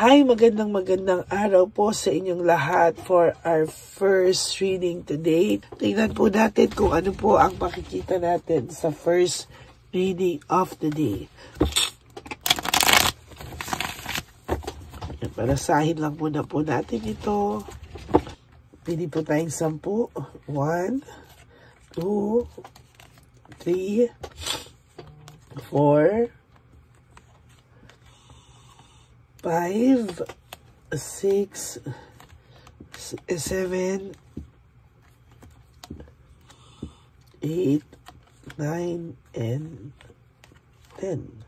Hi, magandang araw po sa inyong lahat for our first reading today. Tingnan po natin kung ano po ang makikita natin sa first reading of the day. Parasahin lang muna po natin ito. Pili po tayong 10. 1, 2, 3, 4, 5, 6, 7, 8, 9, and 10.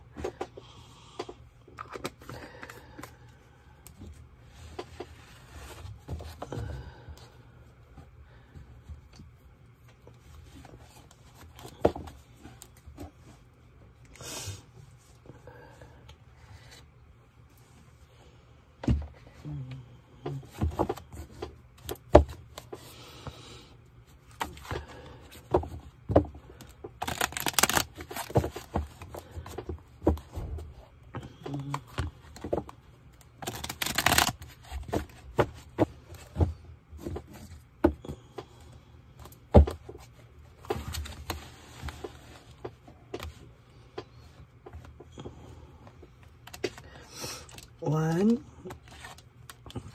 One,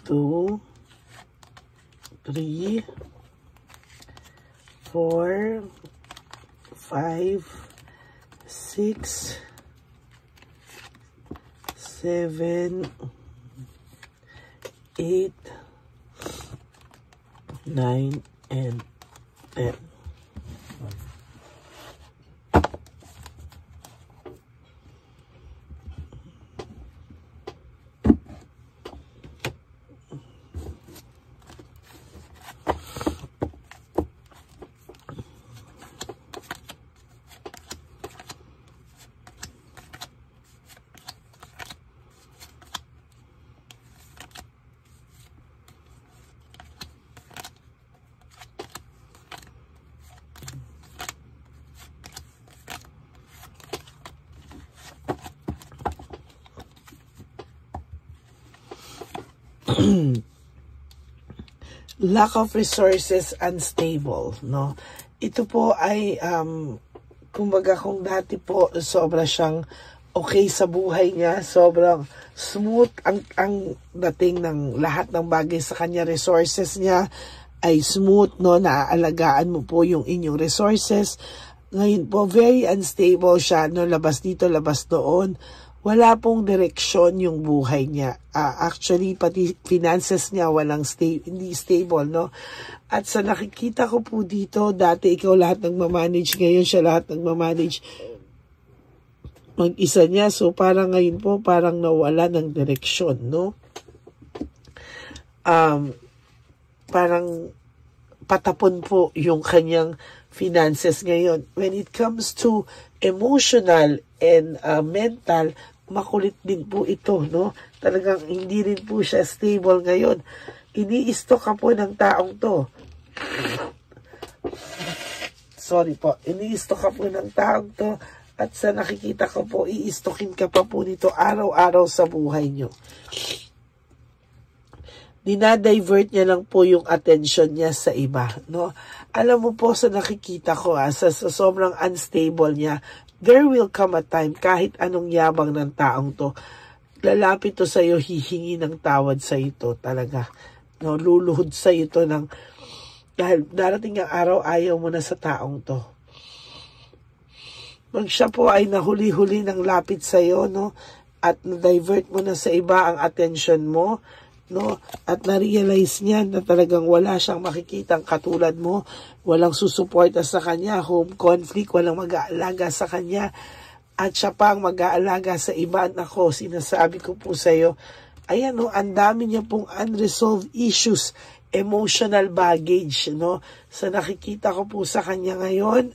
2, 3, 4, 5, 6, 7, 8, 9, and 10. Lack of resources, unstable, no? Ito po ay, kumbaga kung dati po, sobra siyang okay sa buhay niya, sobrang smooth ang dating ng lahat ng bagay sa kanya, resources niya ay smooth, no? Naaalagaan mo po yung inyong resources. Ngayon po, very unstable siya, no? Labas dito, labas doon. Wala pong direksyon yung buhay niya. Actually, pati finances niya hindi stable, no? At sa nakikita ko po dito, dati ikaw lahat nagmamanage, ngayon siya lahat nagmamanage mag-isa niya. So, parang ngayon po, parang nawala ng direksyon, no? Parang patapon po yung kanyang finances ngayon. When it comes to emotional and mental, makulit din po ito, no? Talagang hindi rin po siya stable ngayon. Ini-stock ka po ng taong to. Sorry po. Ini-stock ka po ng taong to at sa nakikita ko po, i-stockin ka pa po nito araw-araw sa buhay nyo. Dinadivert niya lang po yung attention niya sa iba, no? Alam mo po sa nakikita ko, sa sobrang unstable niya, there will come a time, kahit anong yabang ng taong to, lalapit to sa'yo, hihingi ng tawad sa ito talaga. No, luluhod sa ito dahil darating ang araw, ayaw mo na sa taong to. Pag siya po ay nahuli-huli ng lapit sa'yo, no, at na-divert mo na sa iba ang attention mo, no, at na-realize niya na talagang wala siyang makikitang katulad mo, walang susuporta sa kanya, home conflict, walang mag-aalaga sa kanya, at siya pang mag-aalaga sa iba. Nako, sinasabi ko po sa iyo, ayan, no, ang dami niya pong unresolved issues, emotional baggage, no? Sa nakikita ko po sa kanya ngayon,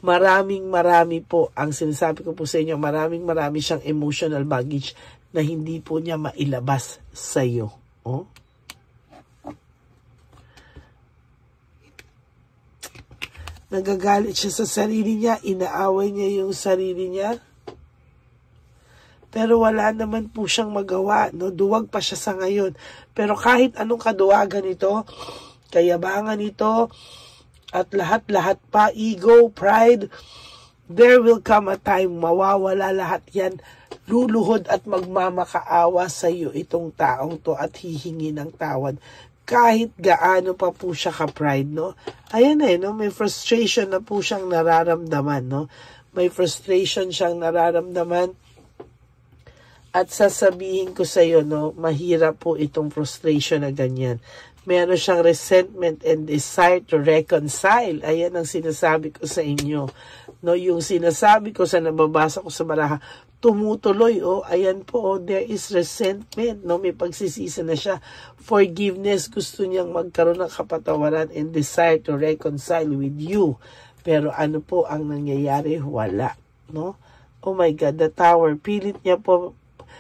marami po ang sinasabi ko po sa inyo, marami siyang emotional baggage na hindi po niya mailabas sa iyo. Oh? Nagagalit siya sa sarili niya, inaaway niya yung sarili niya. pero wala naman po siyang magawa, no? Duwag pa siya sa ngayon. Pero kahit anong kaduwagan ito, kayabangan ito, at lahat-lahat pa, ego, pride, there will come a time, mawawala lahat yan, luluhod at magmamakaawa sa iyo itong taong to at hihingi ng tawad. Kahit gaano pa po siya ka-pride, no? Ayan no? May frustration na po siyang nararamdaman, no? May frustration siyang nararamdaman. At sasabihin ko sa iyo, no? Mahirap po itong frustration na ganyan. Meron siyang resentment and desire to reconcile. Ayan ang sinasabi ko sa inyo. No, yung sinasabi ko sa nababasa ko sa baraha, tumutuloy, ayan po, there is resentment, no, may pagsisisi na siya. Forgiveness, gusto niyang magkaroon ng kapatawaran and desire to reconcile with you. Pero ano po ang nangyayari? Wala, no? Oh my God, the Tower, pilit niya po,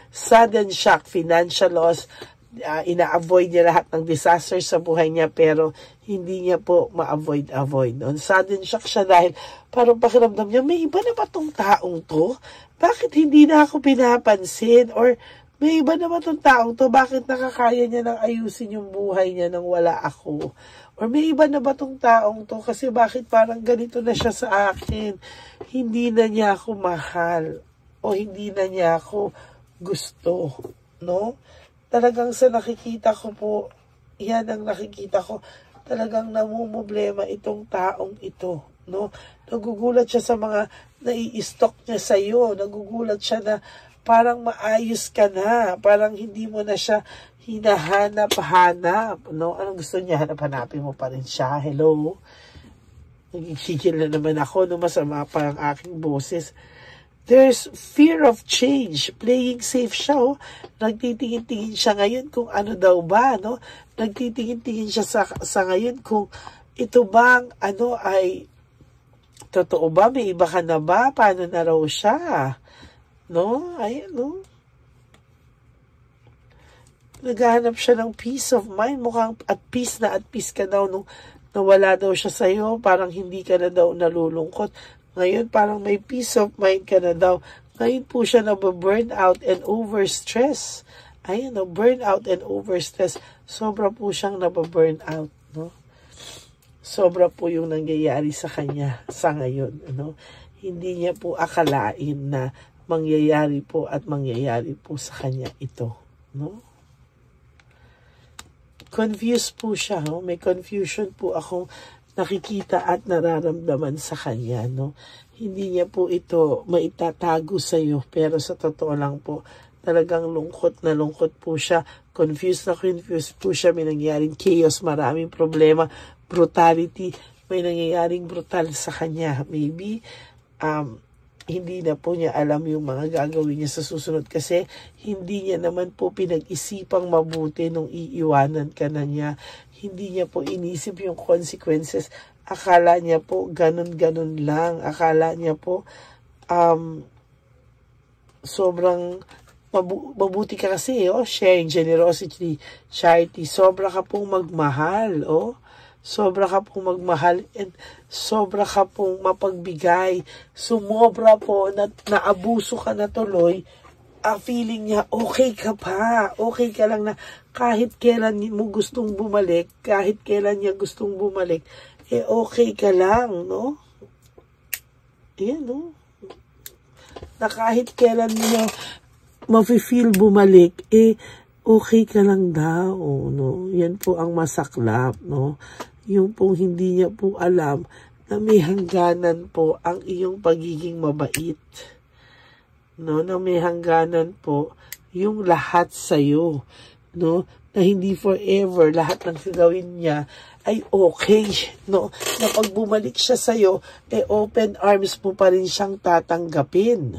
sudden shock, financial loss, ina-avoid niya lahat ng disaster sa buhay niya, pero hindi niya po ma-avoid. No? Sudden shock siya dahil parang pakiramdam niya, may iba na ba tong taong to? Bakit hindi na ako pinapansin? Or may iba na ba tong taong to? Bakit nakakaya niya nang ayusin yung buhay niya nang wala ako? Or may iba na ba tong taong to? Kasi bakit parang ganito na siya sa akin? Hindi na niya ako mahal. O hindi na niya ako gusto. No? Talagang sa nakikita ko po, yan ang nakikita ko, talagang namumblema itong taong ito, no? Nagugulat siya sa mga nai-stock niya sa iyo, nagugulat siya na parang maayos ka na, parang hindi mo na siya hinahanap-hanap, no? Anong gusto niya? Hanap-hanapin mo pa rin siya. Hello? Nagigigil na naman ako, no? Masama pa ang aking boses. There's fear of change. Playing safe siya, Nagtitingin-tingin siya ngayon kung ano daw ba, no? Nagtitingin-tingin siya sa ngayon kung ito bang, ay totoo ba? May iba ka na ba? Paano na raw siya? No? Ayan, no? Naghahanap siya ng peace of mind. Mukhang at peace ka daw nung nawala daw siya sa'yo. Parang hindi ka na daw nalulungkot. Ngayon, parang may peace of mind ka na daw. Ngayon po siya nababurn out and overstress. Ayan, burn out and overstress. Sobra po siyang nababurn out, no? Sobra po yung nangyayari sa kanya sa ngayon, no? Hindi niya po akalain na mangyayari po sa kanya ito, no? Confused po siya, no? May confusion po akong nakikita at nararamdaman sa kanya, no? Hindi niya po ito maitatago sa iyo, pero sa totoo lang po, talagang lungkot po siya, confused po siya, may nangyayaring chaos, maraming problema, brutality, may nangyayaring brutal sa kanya. Maybe, hindi na po niya alam yung mga gagawin niya sa susunod kasi hindi niya naman po pinag-isipang mabuti nung iiwanan ka na niya. Hindi niya po inisip yung consequences. Akala niya po ganun-ganun lang. Akala niya po sobrang mabuti ka kasi, sharing, generosity, charity. Sobra ka pong magmahal, Sobra ka pong magmahal and sobra ka pong mapagbigay. Sumobra po na naabuso ka na tuloy. Feeling niya, okay ka pa. Okay ka lang na kahit kailan mo gustong bumalik, kahit kailan niya gustong bumalik, okay ka lang, no? Ayan, no? Na kahit kailan niya mafe-feel bumalik, okay ka lang daw, no? Yan po ang masaklap, no? Yung pong hindi niya po alam na may hangganan po ang iyong pagiging mabait. No? Na may hangganan po yung lahat sa'yo. No? Na hindi forever lahat ng gagawin niya ay okay. No? Na pag bumalik siya sa'yo, open arms mo pa rin siyang tatanggapin.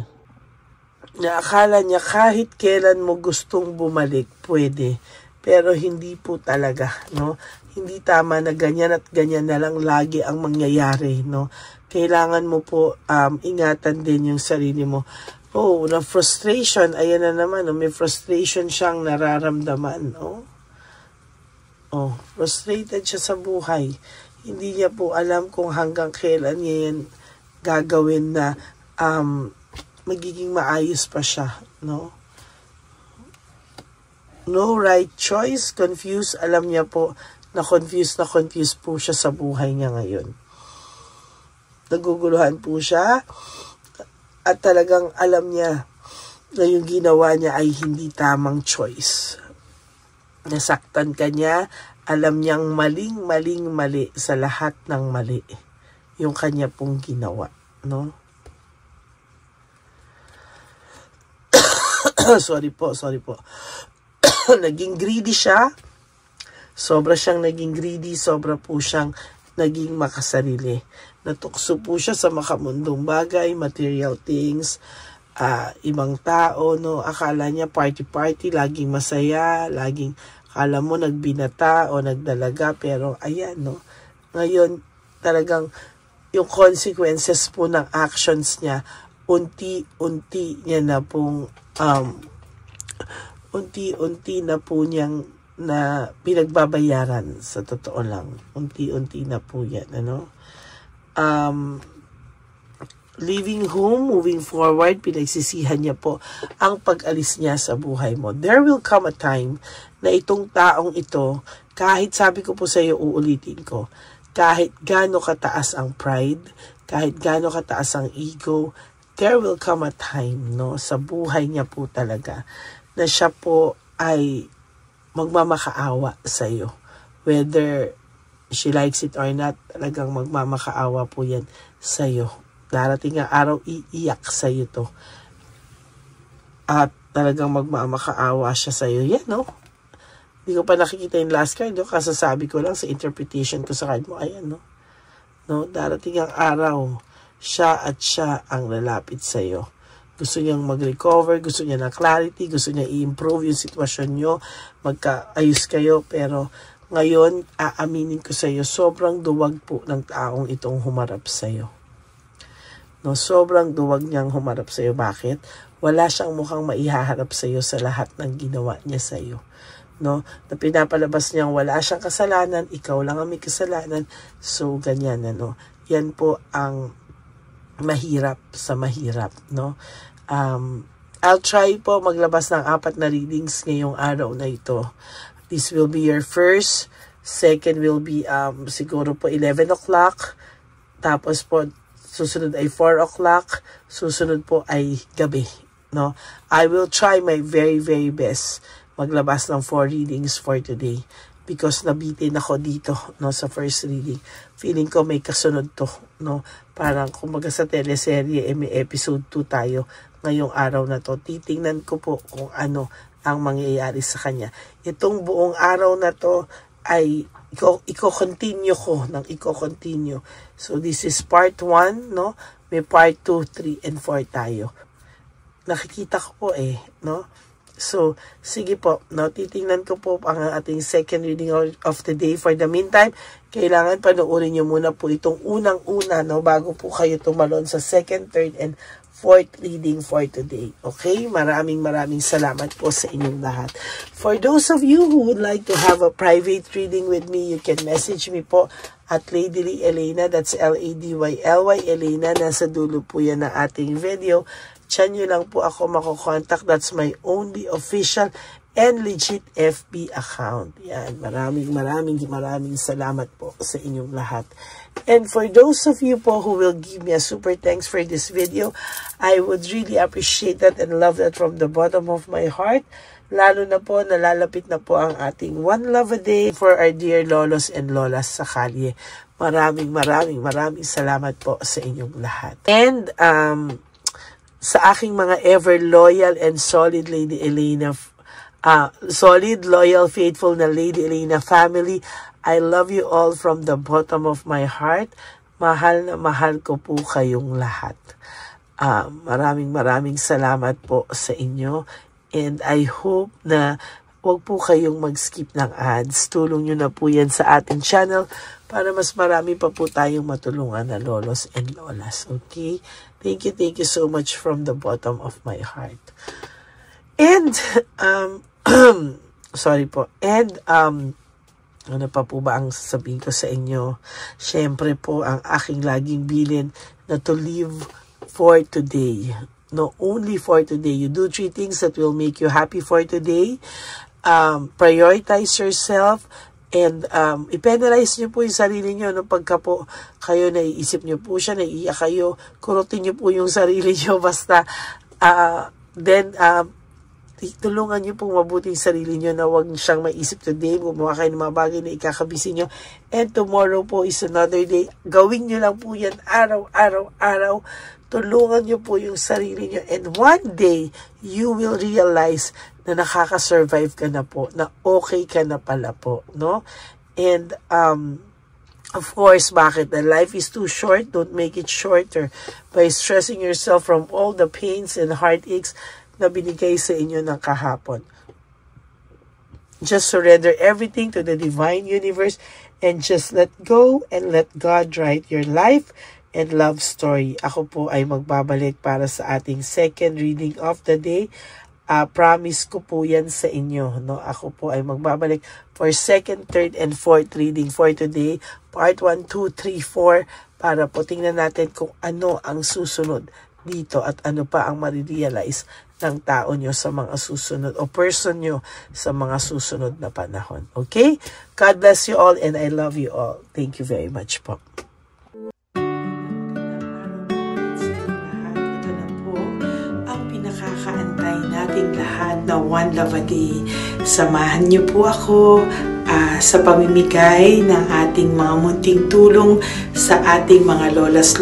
Na akala niya kahit kailan mo gustong bumalik, pwede. Pero hindi po talaga, no? Hindi tama na ganyan at ganyan na lang lagi ang mangyayari, no? Kailangan mo po ingatan din yung sarili mo. Na frustration, ayan na naman, no? May frustration siyang nararamdaman, no? Frustrated siya sa buhay. Hindi niya po alam kung hanggang kailan niya yan gagawin na magiging maayos pa siya, no? No right choice, confused. Alam niya po na confused po siya sa buhay niya ngayon. Naguguluhan po siya at talagang alam niya na yung ginawa niya ay hindi tamang choice. Nasaktan ka niya, alam niyang mali sa lahat ng mali yung kanya pong ginawa, no? Sorry po. Naging greedy siya. Sobra siyang naging greedy, sobra po siyang naging makasarili. Natukso po siya sa makamundong bagay, material things, ibang tao, no? Akala niya party, laging masaya, laging akala mo nagbinata o nagdalaga, pero ayan, no? Ngayon, talagang yung consequences po ng actions niya, unti-unti niya na pong, unti-unti na po niyang na pinagbabayaran, sa totoo lang. Unti-unti na po yan, ano? Leaving home, moving forward, pinagsisihan niya po ang pag-alis niya sa buhay mo. There will come a time na itong taong ito, kahit sabi ko po sa iyo, uulitin ko, kahit gaano kataas ang pride, kahit gaano kataas ang ego, there will come a time, no, sa buhay niya po talaga, na siya po ay magmamakaawa sa iyo. Whether she likes it or not, talagang magmamakaawa po yan sa iyo. Darating ang araw, iiyak sa iyo to. At talagang magmamakaawa siya sa iyo. Yan, no? Hindi ko pa nakikita yung last card, no? Kasasabi ko lang sa interpretation ko sa card mo. Ayan, no? No? Darating ang araw, siya ang lalapit sa iyo. Gusto niyang mag-recover, gusto niya ng clarity, gusto niya i-improve yung sitwasyon niyo, magkaayos kayo, pero ngayon, aaminin ko sa iyo, sobrang duwag po ng taong itong humarap sa iyo. No, sobrang duwag niyang humarap sa iyo. Bakit? Wala siyang mukhang maihaharap sa iyo sa lahat ng ginawa niya sa iyo. No, na pinapalabas niyang wala siyang kasalanan, ikaw lang ang may kasalanan. So, ganyan, ano. Yan po ang mahirap sa mahirap, no? I'll try po maglabas ng 4 na readings ngayong araw na ito. This will be your first, second will be siguro po 11 o'clock, tapos po susunod ay 4 o'clock, susunod po ay gabi, no? I will try my very best maglabas ng 4 readings for today because nabitin ako dito, no, sa first reading. Feeling ko may kasunod to, no? Parang kumbaga sa teleserye, may episode 2 tayo ngayong araw na to. Titingnan ko po kung ano ang mangyayari sa kanya. Itong buong araw na to ay i-continue ko ng i-continue. So this is part 1, no? May part 2, 3, and 4 tayo. Nakikita ko po no? So, sige po, no, titingnan ko po ang ating second reading of the day. For the meantime, kailangan panoorin nyo muna po itong unang-una, no, bago po kayo tumalon sa second, third, and fourth reading for today. Okay? Maraming salamat po sa inyong lahat. For those of you who would like to have a private reading with me, you can message me po at Lady Lee Elena. That's L-A-D-Y-L-Y Elena. Nasa dulo po yan ng ating video. Diyan nyo lang po ako makokontak. That's my only official and legit FB account. Yan. Maraming salamat po sa inyong lahat. And for those of you po who will give me a super thanks for this video, I would really appreciate that and love that from the bottom of my heart. Lalo na po, nalalapit na po ang ating One Love a Day for our dear lolos and lolas sa kalye. Maraming salamat po sa inyong lahat. And, sa aking mga ever loyal and solid Lady Elena, solid, loyal, faithful na Lady Elena family, I love you all from the bottom of my heart. Mahal na mahal ko po kayong lahat. Maraming salamat po sa inyo. And I hope na huwag po kayong mag-skip ng ads. Tulong nyo na po yan sa ating channel para mas marami pa po tayong matulungan na lolos and lolas. Okay? Thank you so much from the bottom of my heart. And, sorry po. And, ano pa po ba ang sasabihin ko sa inyo? Siyempre po, ang aking laging bilin na to live for today. no, only for today. You do 3 things that will make you happy for today. Prioritize yourself, and i-penalize nyo po yung sarili nyo, no? Pagka po kayo naiisip nyo po siya, naiiyak kayo, kurutin nyo po yung sarili nyo, basta tulungan nyo pong mabuti yung sarili nyo na huwag siyang maisip today, gumawa kayo ng mga bagay na ikakabisi nyo, and tomorrow po is another day. Gawin nyo lang po yan araw-araw. Tulungan nyo po yung sarili nyo, and one day you will realize na nakaka-survive ka na po, na okay ka na pala po, no? And of course, bakit? The life is too short. Don't make it shorter by stressing yourself from all the pains and heartaches na binigay sa inyo ng kahapon. Just surrender everything to the divine universe and just let go and let God write your life and love story. Ako po ay magbabalik para sa ating second reading of the day. Promise ko po yan sa inyo, no? Ako po ay magbabalik for second, third, and fourth reading for today. Part 1, 2, 3, 4 para po tingnan natin kung ano ang susunod dito at ano pa ang marirealize ng tao nyo sa mga susunod o person nyo sa mga susunod na panahon. Okay? God bless you all and I love you all. Thank you very much po. Ito na po ang pinakakaantay nating lahat na One Love a Day. Samahan niyo po ako sa pamimigay ng ating mga munting tulong sa ating mga lolos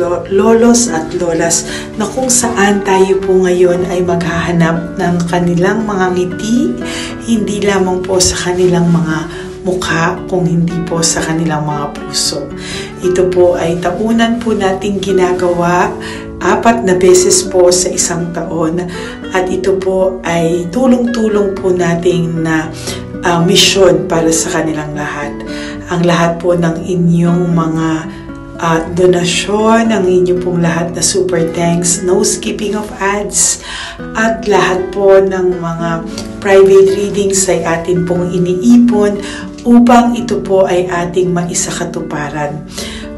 at lolas na kung saan tayo po ngayon ay maghahanap ng kanilang mga ngiti, hindi lamang po sa kanilang mga mukha, kung hindi po sa kanilang mga puso. Ito po ay taunan po nating ginagawa 4 na beses po sa isang taon, at ito po ay tulong-tulong po nating na misyon para sa kanilang lahat. Ang lahat po ng inyong mga donasyon, ang inyong pong lahat na super thanks, no skipping of ads, at lahat po ng mga private readings ay atin pong iniipon upang ito po ay ating maisakatuparan.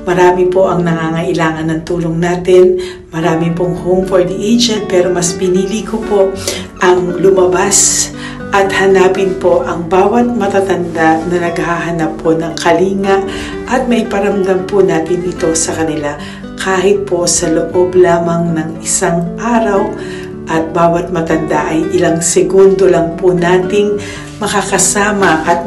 Marami po ang nangangailangan ng tulong natin. Marami pong home for the aged, pero mas pinili ko po ang lumabas at hanapin po ang bawat matatanda na naghahanap po ng kalinga at may paramdam po natin ito sa kanila kahit po sa loob lamang ng isang araw, at bawat matanda ay ilang segundo lang po nating makakasama at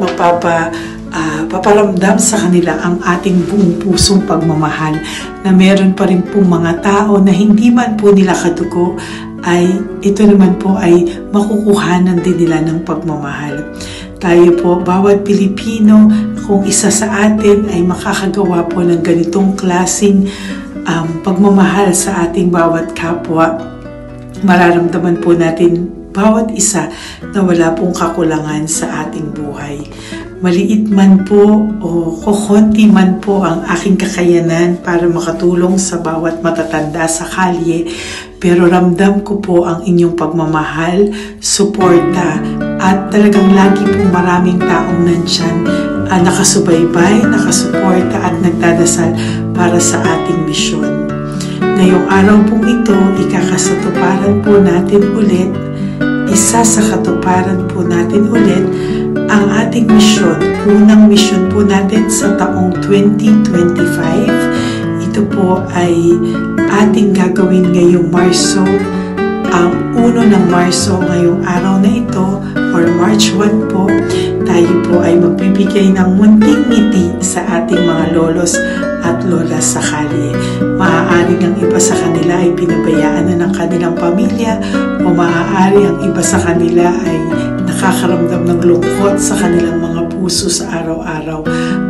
paparamdam sa kanila ang ating buong pusong pagmamahal, na meron pa rin pong mga tao na hindi man po nila kadugo ay ito naman po ay makukuhanan din nila ng pagmamahal. Tayo po, bawat Pilipino, kung isa sa atin ay makakagawa po ng ganitong klaseng pagmamahal sa ating bawat kapwa, mararamdaman po natin bawat isa na wala pong kakulangan sa ating buhay. Maliit man po o kokonti man po ang aking kakayanan para makatulong sa bawat matatanda sa kalye, pero ramdam ko po ang inyong pagmamahal, suporta, at talagang lagi po maraming taong nandyan, nakasubaybay, nakasuporta at nagdadasal para sa ating misyon. Ngayong araw pong ito, ikakasatuparan po natin ulit, isasakatuparan po natin ulit ang ating misyon. Unang misyon po natin sa taong 2025. Ito po ay ating gagawin ngayong Marso, ang 1 ng Marso, ngayong araw na ito, or March 1 po. Tayo po ay magbibigay ng munting ngiti sa ating mga lolos at lolas sa kalye. Maaaring ang iba sa kanila ay pinabayaan na ng kanilang pamilya, o maaari ang iba sa kanila ay nakakaramdam ng lungkot sa kanilang mga puso sa araw-araw.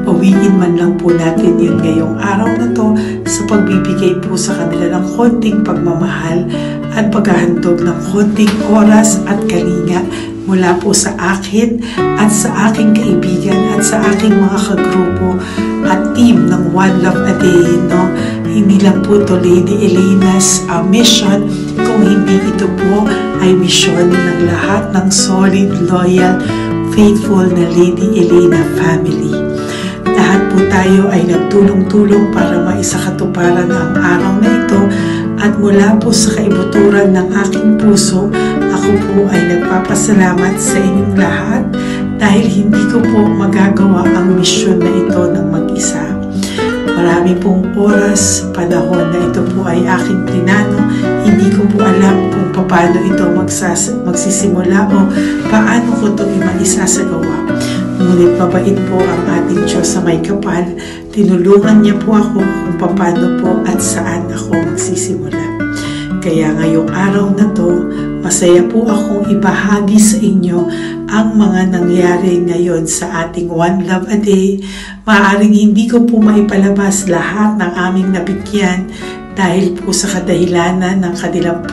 Pawiin man lang po natin yun ngayong araw na to sa pagbibigay po sa kanila ng konting pagmamahal at paghahandog ng konting oras at kalinga mula po sa akin at sa aking kaibigan at sa aking mga kagrupo at team ng One Love a Day, no? Hindi lang po ito Lady Elena's mission, kung hindi ito po ay mission ng lahat ng solid, loyal, faithful na Lady Elena family. Lahat po tayo ay nagtulong-tulong para maisakatuparan ang araw na ito, At mula po sa kaibuturan ng aking puso, ako po ay nagpapasalamat sa inyong lahat dahil hindi ko po magagawa ang misyon na ito ng mag-isa. Marami pong oras, panahon na ito po ay aking plinano. Hindi ko po alam kung paano ito magsisimula o paano ko ito maisasagawa. Ngunit mabait po ang ating Diyos sa may kapal. Tinulungan niya po ako kung paano po at saan ako magsisimula. Kaya ngayong araw na to, masaya po akong ibahagi sa inyo ang mga nangyari ngayon sa ating One Love a Day. Maaaring hindi ko po maipalabas lahat ng aming nabigyan dahil po sa kadahilanan ng kanilang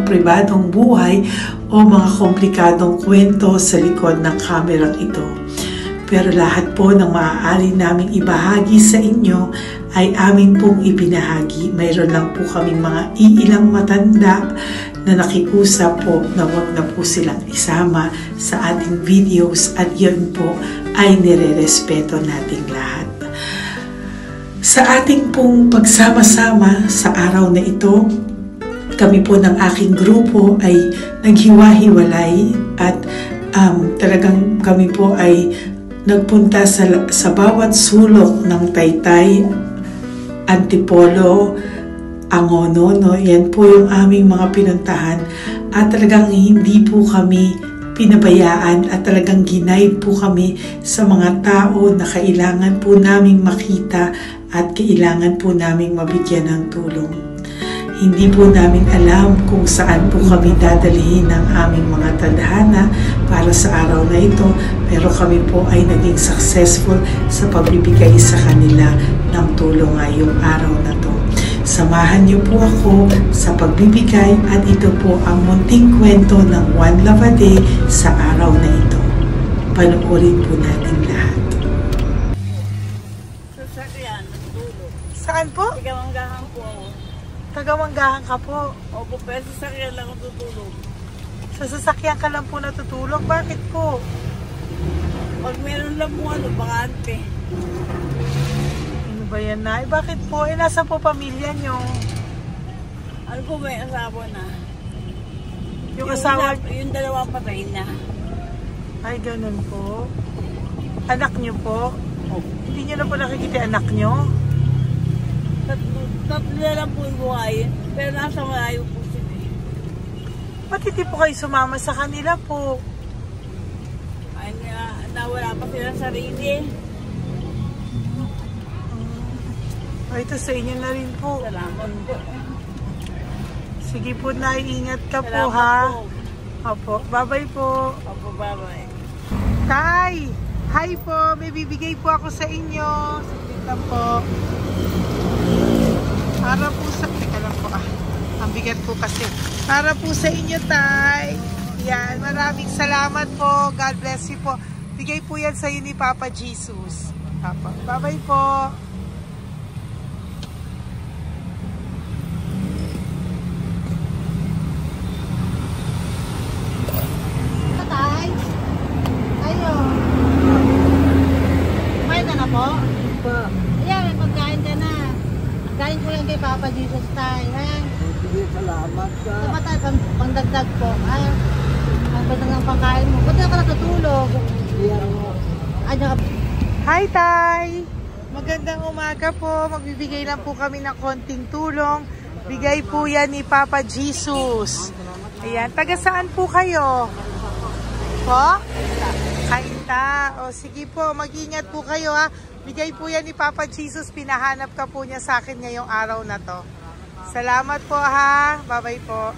pribadong buhay o mga komplikadong kwento sa likod ng kamerang ito. Pero lahat po ng maaari naming ibahagi sa inyo ay amin pong ibinahagi. Mayroon lang po kaming mga iilang matanda na nakiusap po na wag na po silang isama sa ating videos at yun po ay nire-respeto nating lahat. Sa ating pong pagsama-sama sa araw na ito, kami po ng aking grupo ay naghiwa-hiwalay at talagang kami po ay nagpunta sa bawat sulok ng Taytay, Antipolo, Angono, no? Yan po yung aming mga pinuntahan at talagang hindi po kami pinabayaan at talagang ginaid po kami sa mga tao na kailangan po naming makita at kailangan po naming mabigyan ng tulong. Hindi po namin alam kung saan po kami dadalhin ng aming mga tadhana para sa araw na ito, pero kami po ay naging successful sa pagbibigay sa kanila ng tulong ngayong araw na to. Samahan niyo po ako sa pagbibigay at ito po ang munting kwento ng One Love a Day sa araw na ito. Panoorin po natin lahat. Sasakyan, natutulog. Saan po? Tagamanggahan po ako. Tagamanggahan ka po. Opo, pero sasakyan lang ako tutulog. Sa sasakyan ka lang po natutulog? Bakit po? Pag meron lang po bakante. Ano ba yan, Nay? Bakit po? Nasa po pamilya nyo? Ano po, may asawa na. Yung asawa? Yung dalawa patay na. Ay, ganun po. Anak nyo po? Opo. Hindi nyo na po nakikita anak nyo? Tatlo na lang po yung buhay. Pero nasa malayo po sila. Ba't hindi po kayo sumama sa kanila po? Ay, nawala pa sila sarili. Ay, ito sa inyo na rin po. Salamat po. Sige po, Nay. Ingat ka po, Salamat ha? po. Opo. Bye-bye po. Opo, bye-bye. Tay! Hi po! May bibigay po ako sa inyo. Saglit lang po. Para po sa... Teka lang po, ang bigat po kasi. Para po sa inyo, Tay. Yan. Maraming salamat po. God bless you po. Bigay po yan sa iyo ni Papa Jesus. Papa. Bye-bye po. Tay? Ayun. Kumain ka na po? Po. Ayan, may pagkain ka na. Kain ko yan kay Papa Jesus Tay, ha? Sige, salamat ka. Tamatay, pangdagdag po, ha? Ang bandang ng pagkain mo. Buti na ka natutulog. Ano ka? Hi, Tay! Magandang umaga po. Magbibigay lang po kami ng konting tulong. Bigay po yan ni Papa Jesus. Ayan. Taga saan po kayo? Po? Kainta. O sige po, mag-ingat po kayo, ha. Bigay po yan ni Papa Jesus. Pinahanap ka po niya sa akin ngayong araw na to. Salamat po, ha. Bye-bye po.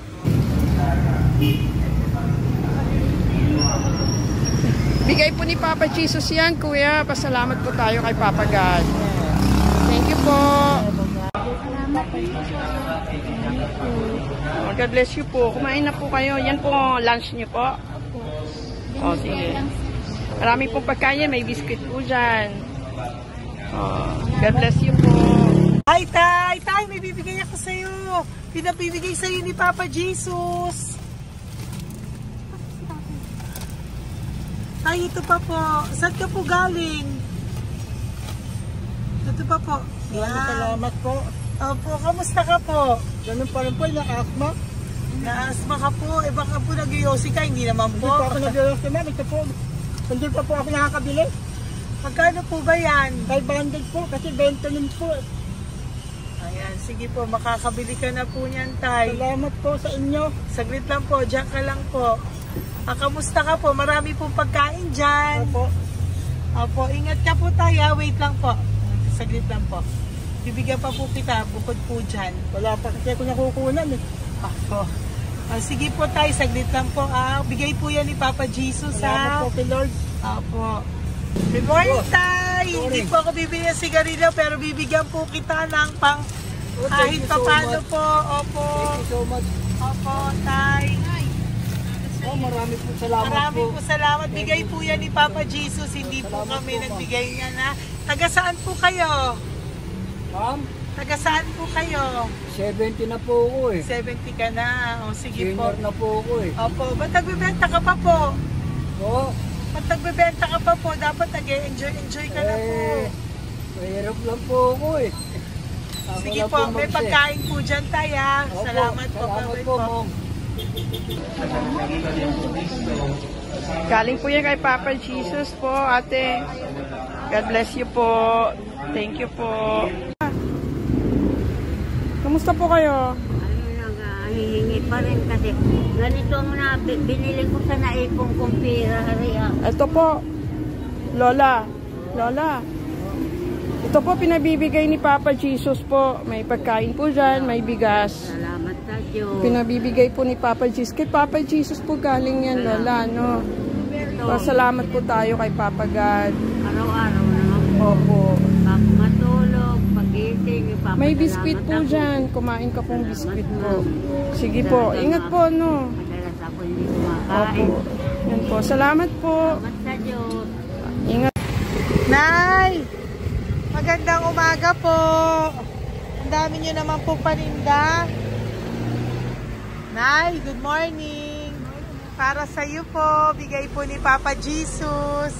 Bigay po ni Papa Jesus yan, Kuya. Pasalamat po tayo kay Papa God. Thank you po. Oh, God bless you po. Kumain na po kayo. Yan po lunch niyo po. Oh, sige. Marami pong pagkain. May biscuit po dyan. Oh, God bless you po. Hi, Tay! Tay, may bibigay ako sa'yo. Pinabibigay sa'yo ni Papa Jesus. Tay, ito pa po. Saan ka po galing? Ito pa po. Yan. Salamat po. Opo, kamusta ka po? Ganun pa rin po, na-asthma. Na-asthma ka po, eh baka po nag-yosi ka, hindi naman Hindi po. pa ako nag-yosi ma'am, ito po. Hindi pa po ako nakakabili. Magkano po ba yan? 500 po, kasi 20 nun po. Ayan, sige po, makakabili ka na po niyan, Tay. Salamat po sa inyo. Saglit lang po, dyan ka lang po. Kamusta ka po? Marami pong pagkain dyan. Opo. Opo, ingat ka po tayo. Wait lang po. Saglit lang po. Bibigyan pa po kita, bukod po dyan. Wala pa kasi ako nakukunan eh. Opo. Sige po tayo, saglit lang po. Bigay po yan ni Papa Jesus. Salamat po kay Lord. Opo. Good morning, Tay! Hindi po ako bibili ng sigarilyo, pero bibigyan po kita ng pang kahit pa paano po. Opo. Thank you so much. Opo, Tay. Oh, marami po salamat Marami po. po salamat. Bigay po yan ni Papa Jesus. Hindi po Salamat kami po, nagbigay niya na. Taga saan po kayo? Ma'am, Taga saan po kayo? 70 na po ako eh. 70 ka na. O sige po. Senior na po ako eh. Opo. Ba't nagbibenta ka pa po? Po, Ba't nagbibenta ka pa po? Dapat nag-enjoy ka na po. mahirap lang po ako eh. Ako Sige lang po. May mag-share. pagkain po dyan tayo. Opo, Salamat po. Salamat Bye-bye po, ma'am. Galing po yan kay Papa Jesus po, ate. God bless you po. Thank you po. Kamusta po kayo? Hihingi pa rin kasi ganito na binili ko sa naipong kong pira. Ito po, Lola. Lola. Ito po pinabibigay ni Papa Jesus po. May pagkain po dyan, may bigas. Salamat sa Diyos. Pinabibigay po ni Papa Jesus. Kay Papa Jesus po galing yan, Lola, no? Pasalamat po tayo kay Papa God. Araw-araw naman po. Opo. Bago matulog, pagising, May biskwit po dyan. Kumain ka pong biskwit po. Sige po. Ingat po, no? Madalas ako hindi kumakain. Opo. Yan po. Salamat po. Salamat sa Diyos. Ingat. Nay! Magandang umaga po. Ang dami nyo naman po paninda. Nay, good morning. Para sa iyo po, bigay po ni Papa Jesus.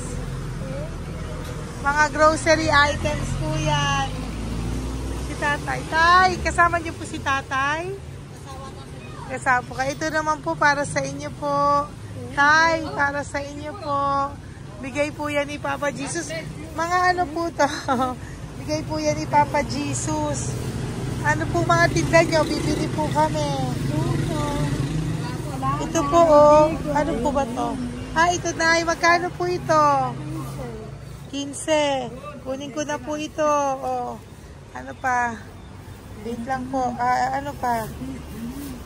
Mga grocery items po yan. Si Tatay. Tay, kasama niyo po si Tatay? Kasama po kayo. Ito naman po para sa inyo po. Tay, para sa inyo po. Bigay po yan ni Papa Jesus. Mga ano po to? Bigay po yan ni Papa Jesus. Ano po mga tinda nyo? Bibili po kami. Ito po oh. Ano po ba to? Ito na. Magkano po ito? 15. Kunin ko na po ito. Oh. Ano pa? Wait lang po. Ano pa?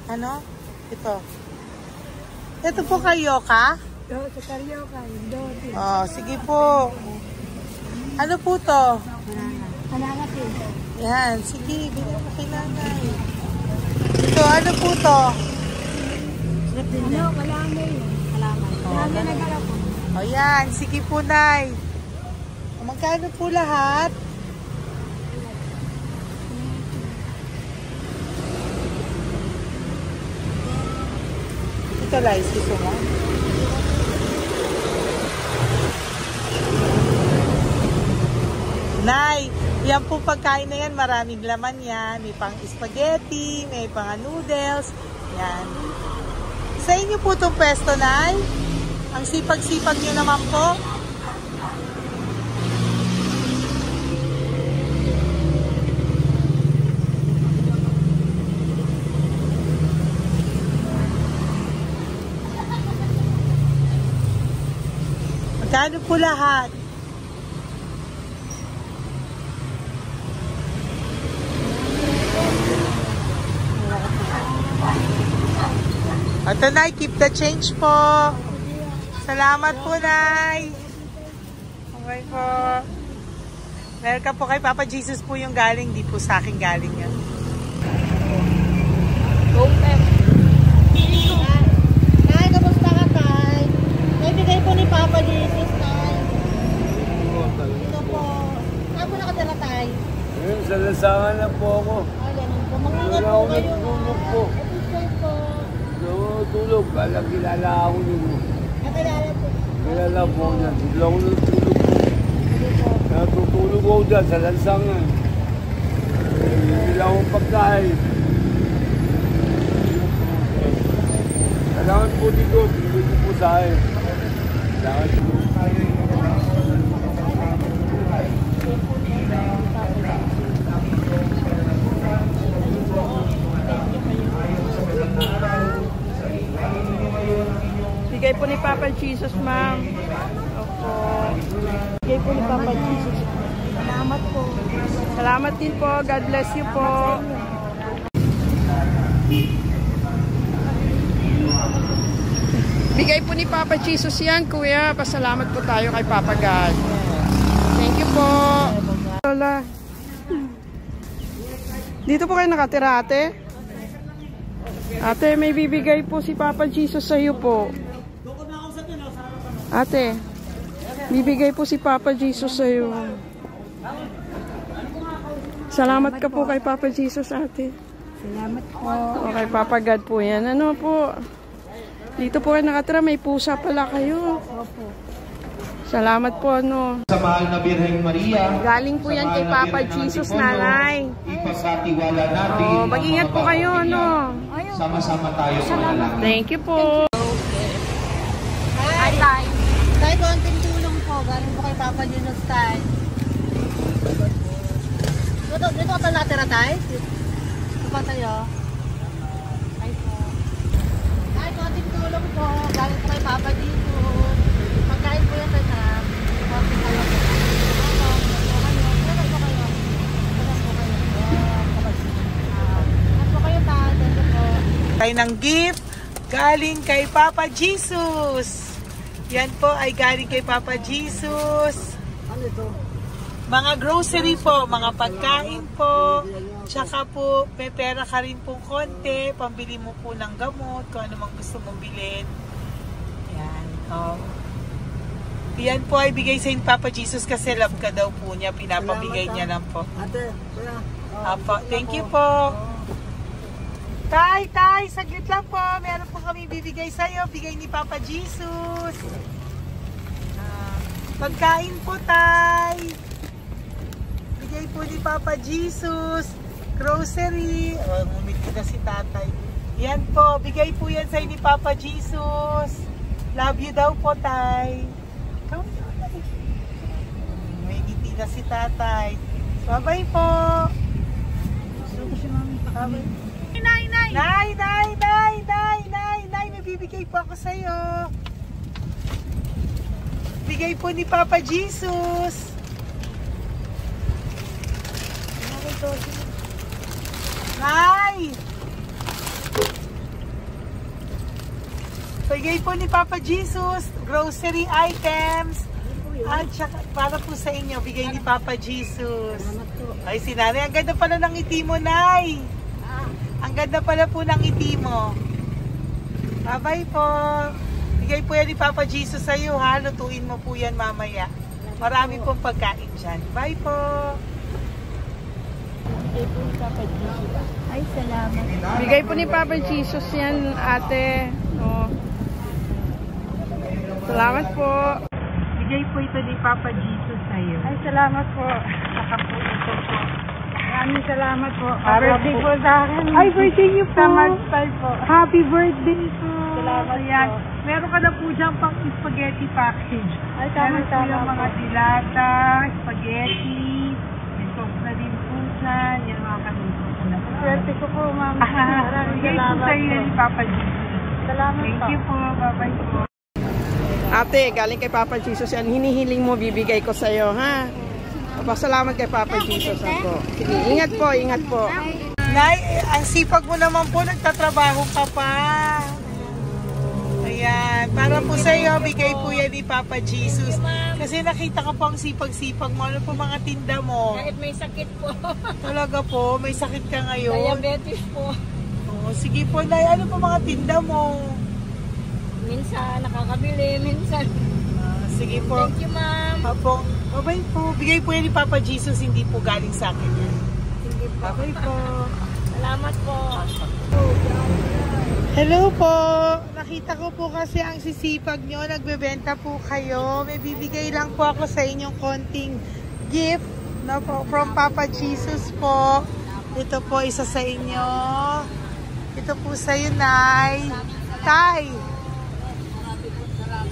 Ano? Ito. Ito po kayo ka? Oh, sige po. Ano po to? Yan, sige, bilhin mo kay nanay. Ito, ano po to? O yan, sige po, nay. Magkano po lahat? Ito, Lice, gusto mo? Nay, yan po pagkain na yan, maraming laman yan. May pang spaghetti, may pang noodles. Yan. Sa inyo po itong pwesto, Nay? Ang sipag-sipag nyo naman po. Magkano po lahat? Ito, Nay, keep the change po. Salamat po, Nay. Okay po. Welcome po kay Papa Jesus po yung galing. Di po sa akin galing yan. Nay, kamusta ka, Tay? May bigay po ni Papa Jesus, Tay. Ito po. Saan po nakatira, Tay? Sa lasangan na po ako. Ganun po. Mangingat Wala po ako kayo. natulog po. Po. Tulog, alam, kilala ako nyo. Nakilala po. Kilala po niya. Bigla ako natulog. Natutulog ako dyan sa lansangan. Bibili akong pagkain. Kailangan po dito, bibili po sa akin. Kailangan po. Bigay po ni Papa Jesus, ma'am. Opo. Bigay po ni Papa Jesus. Salamat po. Salamat din po. God bless you po. Bigay po ni Papa Jesus yan, kuya. Pasalamat po tayo kay Papa God. Thank you po. Lola. Dito po kayo nakatira, ate? Ate, may bibigay po si Papa Jesus sa iyo po. Ate, bibigay po si Papa Jesus sa iyo. Salamat ka po kay Papa Jesus, ate. Salamat po. O kay Papa God po yan. Ano po? Dito po kayo nakatira, may pusa pala kayo. Opo. Salamat po, ano. Sa mahal na Birheng Maria. Galing po yan kay Papa Jesus, nanay. Ipagkatiwala natin. Oh, mag-ingat po kayo, ano. Sama-sama tayo manalangin. Thank you po. Hi, Tay. Tay, konting tulong po. Galing po kay Papa Jesus, Tay. Dito ka pala natira, Tay? Dito pa tayo. Ay po. Tay, konting tulong po. Galing po kay Papa Jesus. Pagkain po yan, Tay. Konting tulong po. Tayo ng gift galing kay Papa Jesus. Yan po ay galing kay Papa Jesus. Ano ito? Mga grocery po, mga pagkain po. Tsaka po, may pera ka rin po konti. Pambili mo po ng gamot, kung ano mang gusto mong bilhin. Yan. Yan po ay bigay sa Papa Jesus kasi love ka daw po niya. Pinapabigay niya lang po. Ate, kuya. Apo, thank you po. Tay, saglit lang po. Meron po kami bibigay sa'yo. Bigay ni Papa Jesus. Pagkain po, Tay. Bigay po ni Papa Jesus. Grocery. Ngumiti na si Tatay. Yan po. Bigay po yan sa'yo ni Papa Jesus. Love you daw po, Tay. May ngiti na si Tatay. Bye-bye po. Bye-bye. Nay, may bibigay po ako sa'yo. Bigay po ni Papa Jesus. Nay! Bigay po ni Papa Jesus, grocery items. At saka, para po sa inyo, bigay ni Papa Jesus. Ay, si Nanay, ang ganda pala ng ngiti mo, Nay. Ang ganda pala po ng ngiti mo. Bye-bye po. Bigay po yan ni Papa Jesus sa iyo, ha? Lutuin mo po yan mamaya. Marami pong pagkain dyan. Bye po. Bigay po ni Papa Jesus. Ay, salamat. Bigay po ni Papa Jesus yan, ate. Oh. Salamat po. Bigay po ito ni Papa Jesus sa iyo. Ay, salamat po. Saka po ito po. Maraming salamat po. Birthday po sa akin. Ay, birthday niyo po. Sa Magpal po. Happy birthday po. Salamat po. Meron ka na po dyan pang spaghetti package. Ay, Meron po tama-tama yung mga po. dilata, spaghetti, may sauce na din po dyan. Yan mga kanuto ko na po. Swerte ko po, ma'am. Maraming Bigay po salamat sa iyo po. ni Papa Jesus. Salamat Thank po. you po. Bye-bye po. Ate, galing kay Papa Jesus yan. Hinihiling mo, bibigay ko sa iyo, ha? Pasalamat kay Papa Jesus ako. Sige, ingat po, ingat po. Nay, ang sipag mo naman po, nagtatrabaho ka pa. Ayan, para po sa iyo, bigay po yan ni Papa Jesus. Kasi nakita ko po ang sipag-sipag mo. Ano po mga tinda mo? Kahit may sakit po. Talaga po, may sakit ka ngayon. Diabetes po. Oh, sige po, Nay, ano po mga tinda mo? Minsan nakakabili, minsan. Sige po. Thank you, ma'am. Apo, bye po. Bigay po yan ni Papa Jesus, hindi po galing sa akin yan. Sige po. Bye po. Salamat po. Hello po. Nakita ko po kasi ang sisipag nyo. Nagbebenta po kayo. May bibigay lang po ako sa inyong konting gift, no, po, from Papa Jesus po. Ito po, isa sa inyo. Ito po sa'yo, Nay. Tay.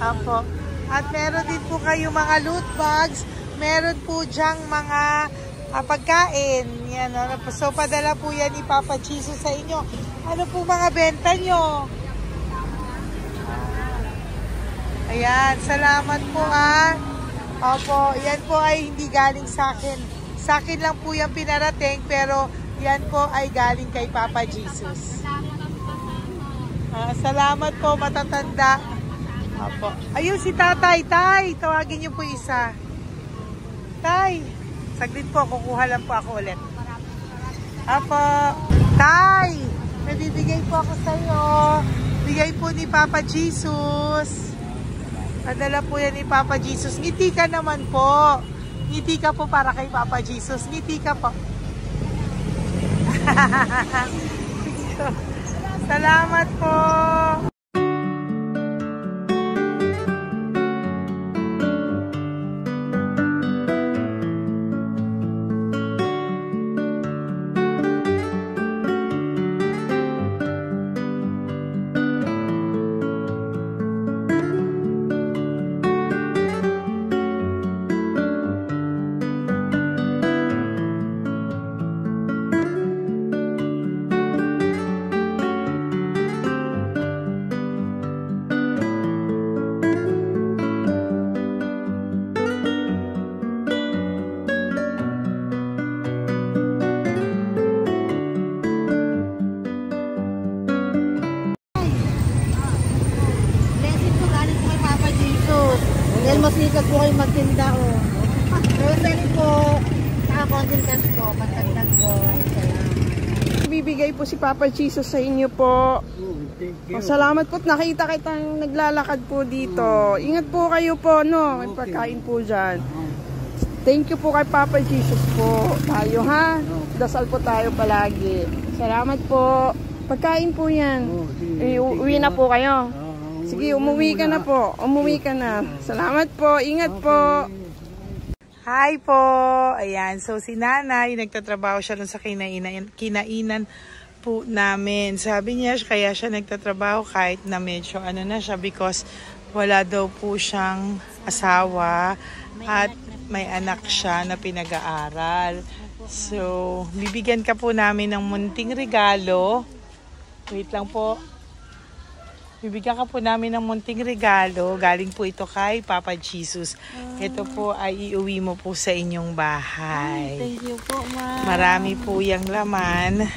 Apo. At meron din po kayo mga loot bags. Meron po dyang mga pagkain. Yan, so, padala po yan ni Papa Jesus sa inyo. Ano po mga benta nyo? Ayan, salamat po Opo, yan po ay hindi galing sa akin. Sa akin lang po yan pinarating, pero yan po ay galing kay Papa Jesus. Salamat po, matatanda. Opo. Ayun si Tatay. Tay, tawagin niyo po isa. Tay, saglit po, kukuha lang po ako ulit. Opo. Tay, may bibigay po ako sa iyo. Bigay po ni Papa Jesus. Padala po yan ni Papa Jesus. Ngiti ka naman po. Ngiti ka po para kay Papa Jesus. Ngiti ka po. Salamat po. Dahil masikat po kayo magtinda Rosary po, naka-content cash po, pagtagdag po. Bibigay po si Papa Jesus sa inyo po. Salamat po, nakita kitang naglalakad po dito. Ingat po kayo po, no? May pagkain po dyan. Thank you po kay Papa Jesus po. Tayo ha, dasal po tayo palagi. Salamat po. Pagkain po yan. Uwi na po kayo. Sige, umuwi ka na po. Umuwi ka na. Salamat po. Ingat po. Hi po. Ayan. So, si Nanay, nagtatrabaho siya dun sa kinainan po namin. Sabi niya, kaya siya nagtatrabaho kahit na medyo na siya because wala daw po siyang asawa at may anak siya na pinag-aaral. So, bibigyan ka po namin ng munting regalo. Wait lang po. Bibigyan ka po namin ng munting regalo. Galing po ito kay Papa Jesus. Ito po ay iuwi mo po sa inyong bahay. Thank you po, ma'am. Marami po yung laman.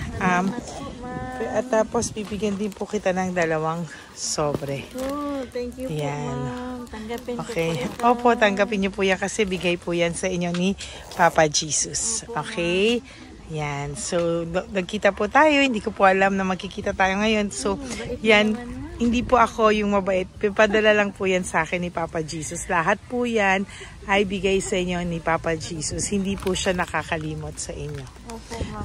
At tapos bibigyan din po kita ng 2 sobre. Oh, thank you po, ma'am. Tanggapin okay. po po. Opo, tanggapin niyo po yan kasi bigay po yan sa inyo ni Papa Jesus. Okay? Yan. So, nagkita po tayo. Hindi ko po alam na magkikita tayo ngayon. So, yan. Hindi po ako yung mabait. Padala lang po yan sa akin ni Papa Jesus. Lahat po yan ay bigay sa inyo ni Papa Jesus. Hindi po siya nakakalimot sa inyo.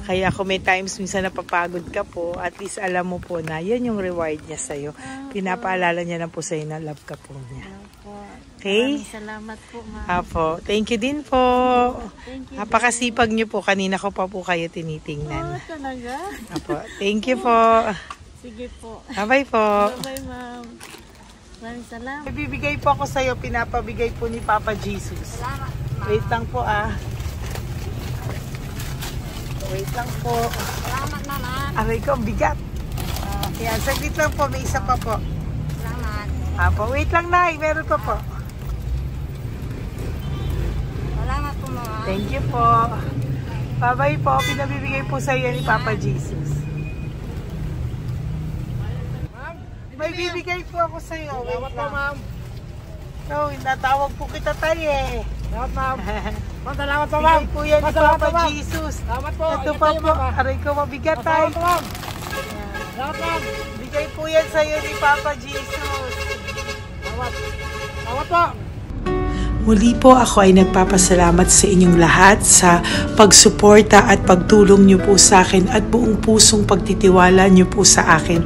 Kaya kung may times minsan napapagod ka po, at least alam mo po na yan yung reward niya sa'yo. Pinapaalala niya na po sa'yo na love ka po niya. Okay? Maraming salamat po, ma'am. Apo. Thank you din po. Napakasipag niyo po. Kanina ko pa po kayo tinitingnan. Talaga? Apo. Thank you po. Sige po. Bye-bye po. Bye-bye, ma'am. Maraming salamat. Bibigay po ako sa'yo, pinapabigay po ni Papa Jesus. Salamat, ma'am. Wait lang po Wait lang po. Salamat, ma'am. Aray ko, bigat. Yan, saglit lang po, may isa pa po. Salamat. Apo, wait lang Nay, meron pa po. Salamat po, ma'am. Thank you po. Bye-bye po, pinabibigay po sa'yo ni Papa Jesus. May bibigay po ako sa iyo. Salamat po, ma'am. No, natawag po kita tayo eh. Salamat, ma'am. Salamat po, ma'am. Bigay po yan ni Papa Jesus. Salamat po. Ito pa po. Aray ko, mabigat tayo. Salamat po, ma'am. Salamat, ma'am. Bigay po yan sa iyo ni Papa Jesus. Salamat. Salamat po. Muli po ako ay nagpapasalamat sa inyong lahat sa pagsuporta at pagtulong niyo po sa akin at buong pusong pagtitiwala niyo po sa akin.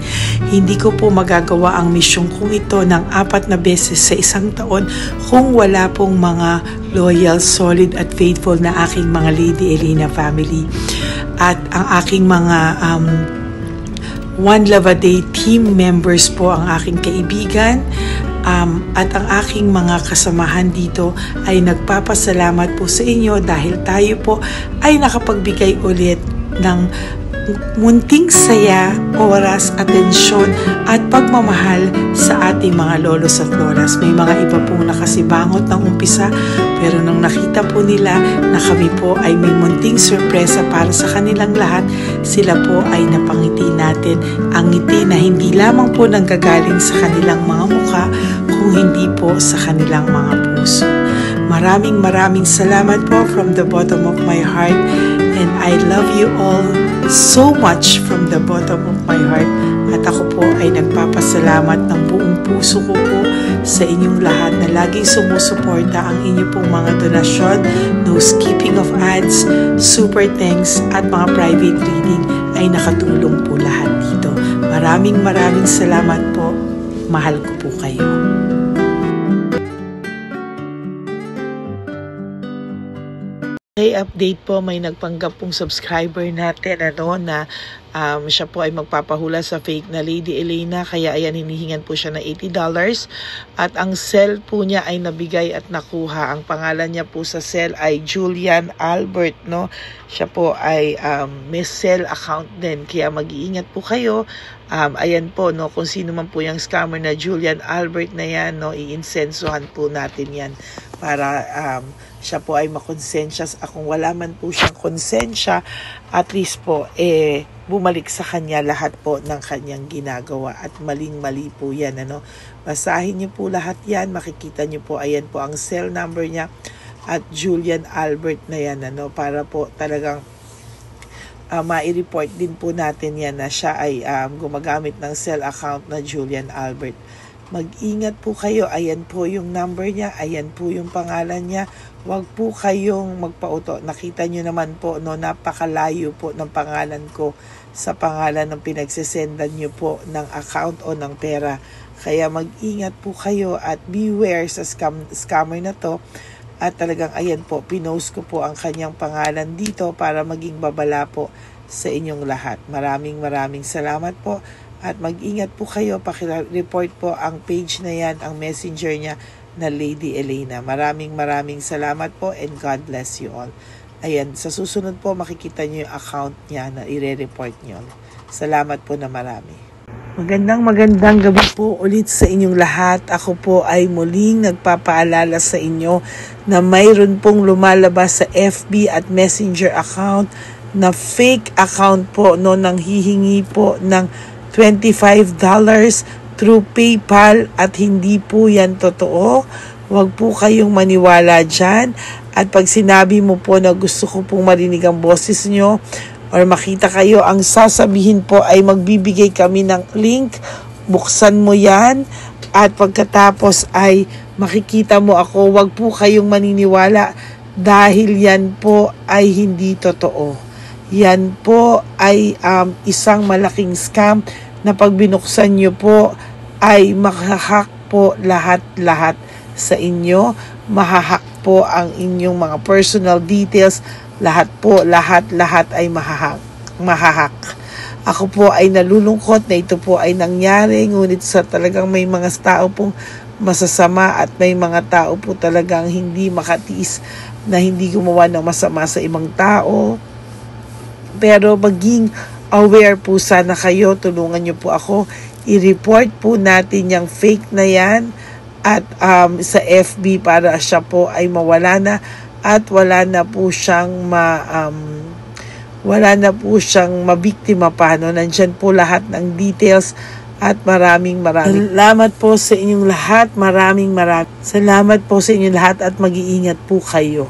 Hindi ko po magagawa ang misyong kong ito ng 4 na beses sa isang taon kung wala pong mga loyal, solid at faithful na aking mga Lady Elena family. at ang aking mga One Love a Day team members po, ang aking kaibigan, at ang aking mga kasamahan dito ay nagpapasalamat po sa inyo dahil tayo po ay nakapagbigay ulit ng munting saya, oras, atensyon at pagmamahal sa ating mga lolos at lolas. May mga iba pong nakasibangot ng umpisa, pero nung nakita po nila na kami po ay may munting sorpresa para sa kanilang lahat, sila po ay napangiti natin. Ang ngiti na hindi lamang po nanggagaling sa kanilang mga mukha, kung hindi po sa kanilang mga puso. Maraming salamat po from the bottom of my heart, and I love you all so much from the bottom of my heart. At ako po ay nagpapasalamat ng buong puso ko po sa inyong lahat na laging sumusuporta. Ang inyo pong mga donasyon, no skipping of ads, super thanks at mga private reading ay nakatulong po lahat dito. Maraming salamat po. Mahal ko po kayo. Okay, update po, may nagpanggap pong subscriber natin na siya po ay magpapahula sa fake na Lady Elena, kaya ayan, hinihingan po siya ng $80 at ang cell po niya ay nabigay at nakuha. Ang pangalan niya po sa cell ay Julian Albert, no? Siya po ay may cell account din, kaya mag-iingat po kayo. Ayan po, no, kung sino man po yung scammer na Julian Albert na yan, no, iinsensuhan po natin yan para siya po ay makonsensya. Kung wala man po siyang konsensya, at least po bumalik sa kanya lahat po ng kanyang ginagawa, at maling-mali po yan, ano. Basahin niyo po lahat yan, makikita niyo po, ayan po ang cell number niya at Julian Albert na yan, ano, para po talagang mai-report din po natin yan na siya ay gumagamit ng cell account na Julian Albert. Mag-ingat po kayo. Ayan po yung number niya. Ayan po yung pangalan niya. Huwag po kayong magpauto. Nakita nyo naman po, no, napakalayo po ng pangalan ko sa pangalan ng pinagsesendan nyo po ng account o ng pera. Kaya mag-ingat po kayo at beware sa scammer na to. At talagang ayan po, pinost ko po ang kanyang pangalan dito para maging babala po sa inyong lahat. Maraming salamat po. At mag-ingat po kayo, pakireport po ang page na yan, ang messenger niya na Lady Elena. Maraming salamat po, and God bless you all. Ayan, sa susunod po makikita niyo yung account niya na ire-report niyo. Salamat po na marami. Magandang gabi po ulit sa inyong lahat. Ako po ay muling nagpapaalala sa inyo na mayroon pong lumalabas sa FB at Messenger account na fake account po, no, nang hihingi po ng $25 through PayPal, at hindi po yan totoo. Huwag po kayong maniwala dyan. At pag sinabi mo po na gusto ko pong marinig ang boses nyo or makita kayo, ang sasabihin po ay magbibigay kami ng link, buksan mo yan, at pagkatapos ay makikita mo ako. Huwag po kayong maniniwala dahil yan po ay hindi totoo. Yan po ay isang malaking scam na pag binuksan nyo po ay mahahack po lahat sa inyo. Mahahack po ang inyong mga personal details. Lahat ay mahahack. Ako po ay nalulungkot na ito po ay nangyari, ngunit sa talagang may mga tao pong masasama at may mga tao po talagang hindi makatiis na hindi gumawa ng masama sa ibang tao. Pero maging aware po sana kayo, tulungan nyo po ako, i-report po natin yung fake na yan at sa FB para siya po ay mawala na at wala na po siyang mabiktima pa, no? Nandyan po lahat ng details at maraming salamat po sa inyong lahat. Maraming salamat po sa inyong lahat at mag-iingat po kayo.